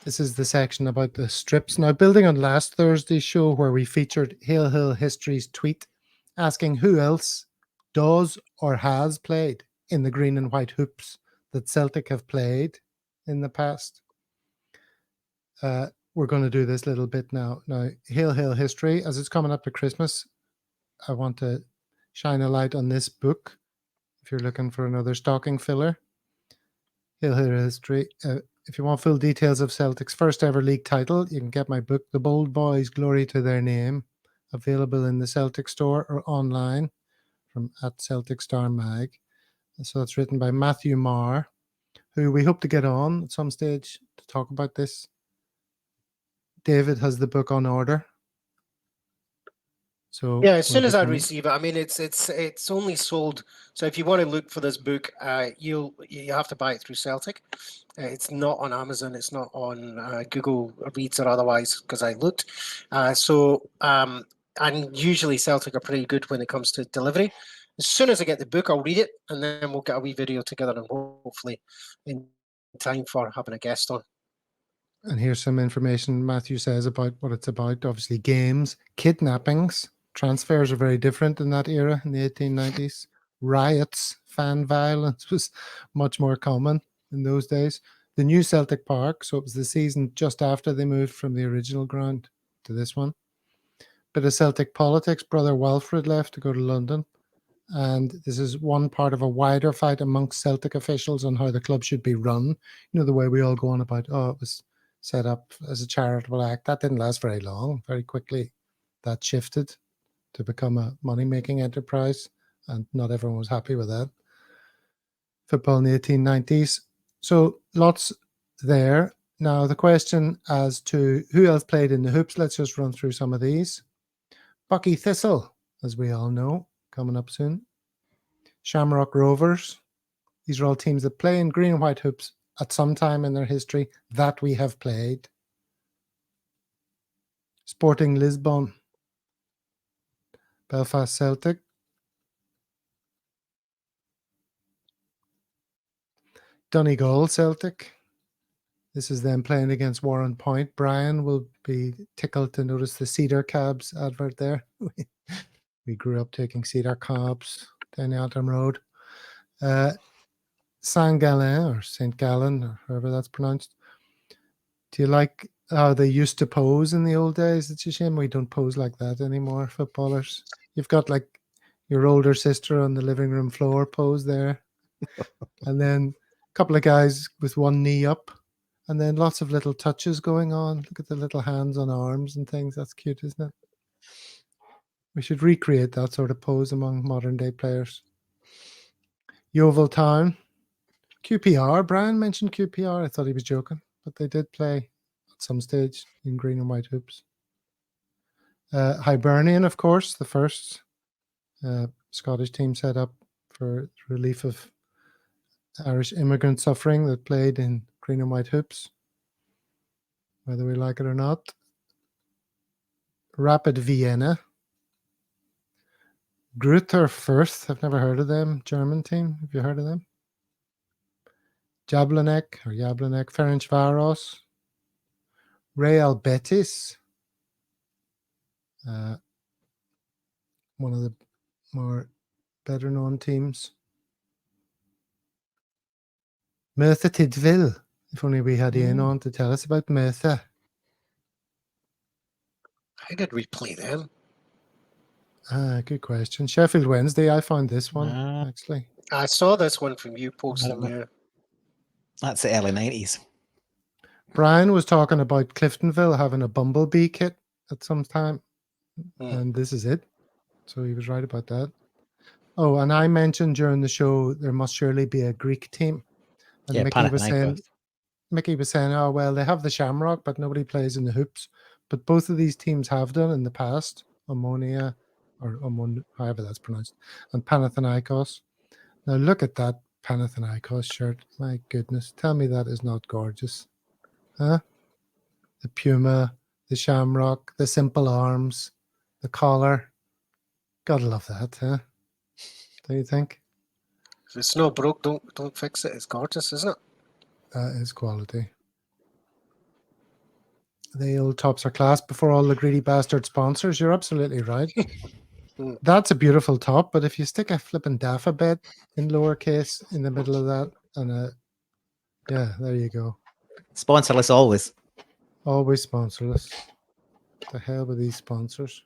This is the section about the strips. Now, building on last Thursday's show where we featured Hill Hill History's tweet asking who else does or has played in the green and white hoops that Celtic have played in the past. We're going to do this little bit now. Now, Hill Hill History, as it's coming up to Christmas, I want to shine a light on this book. If you're looking for another stocking filler, Hill Hill History. If you want full details of Celtic's first ever league title, you can get my book, The Bold Boys, Glory to Their Name, available in the Celtic store or online from at Celtic Star Mag. So it's written by Matthew Marr, who we hope to get on at some stage to talk about this. David has the book on order. So yeah, as soon as I receive it, I mean it's only sold. So if you want to look for this book, you have to buy it through Celtic. It's not on Amazon. It's not on Google Reads or otherwise because I looked. And usually Celtic are pretty good when it comes to delivery. As soon as I get the book, I'll read it, and then we'll get a wee video together, and hopefully in time for having a guest on. And here's some information Matthew says about what it's about. Obviously, games, kidnappings, transfers are very different in that era in the 1890s. Riots, fan violence was much more common in those days. The new Celtic Park, so it was the season just after they moved from the original ground to this one. Bit of Celtic politics. Brother Walfred left to go to London. And this is one part of a wider fight amongst Celtic officials on how the club should be run. You know, the way we all go on about, oh, it was set up as a charitable act. That didn't last very long. Very quickly, that shifted to become a money-making enterprise, and not everyone was happy with that. Football in the 1890s. So lots there. Now, the question as to who else played in the hoops, let's just run through some of these. Bucky Thistle, as we all know, coming up soon. Shamrock Rovers. These are all teams that play in green and white hoops at some time in their history that we have played. Sporting Lisbon. Belfast Celtic. Donegal Celtic. This is them playing against Warren Point. Brian will be tickled to notice the Cedar Cabs advert there. We grew up taking Cedar Cabs down the Antrim Road. Saint Gallen or St. Gallen or however that's pronounced. Do you like how they used to pose in the old days? It's a shame we don't pose like that anymore, footballers. You've got like your older sister on the living room floor pose there. And then a couple of guys with one knee up. And then lots of little touches going on. Look at the little hands on arms and things. That's cute, isn't it? We should recreate that sort of pose among modern day players. Yeovil Town. QPR. Brian mentioned QPR. I thought he was joking, but they did play at some stage in green and white hoops. Hibernian, of course, the first Scottish team set up for relief of Irish immigrant suffering that played in green and white hoops, whether we like it or not. Rapid Vienna. Greuther Fürth, I've never heard of them. German team, have you heard of them? Jablanek, Ferencváros. Real Betis. One of the more better known teams. Merthyr Tydfil. If only we had Ian on to tell us about Merthyr. How did we play them? Good question. Sheffield Wednesday, I found this one, actually. I saw this one from you posting, yeah. That's the early 90s. Brian was talking about Cliftonville having a Bumblebee kit at some time, and this is it. So he was right about that. Oh, and I mentioned during the show there must surely be a Greek team. And Yeah, Mickey was saying, oh, well, they have the Shamrock, but nobody plays in the hoops. But both of these teams have done in the past. Omonia, or however that's pronounced, and Panathinaikos. Now look at that Panathinaikos shirt. My goodness. Tell me that is not gorgeous. Huh? The Puma, the Shamrock, the simple arms, the collar. Gotta love that, huh? Don't you think? If it's not broke, don't fix it. It's gorgeous, isn't it? That is quality. The old tops are class before all the greedy bastard sponsors. You're absolutely right. Mm. That's a beautiful top, but if you stick a flipping alphabet in lowercase in the middle of that, and yeah, there you go. Sponsorless always. Always sponsorless. The hell with these sponsors.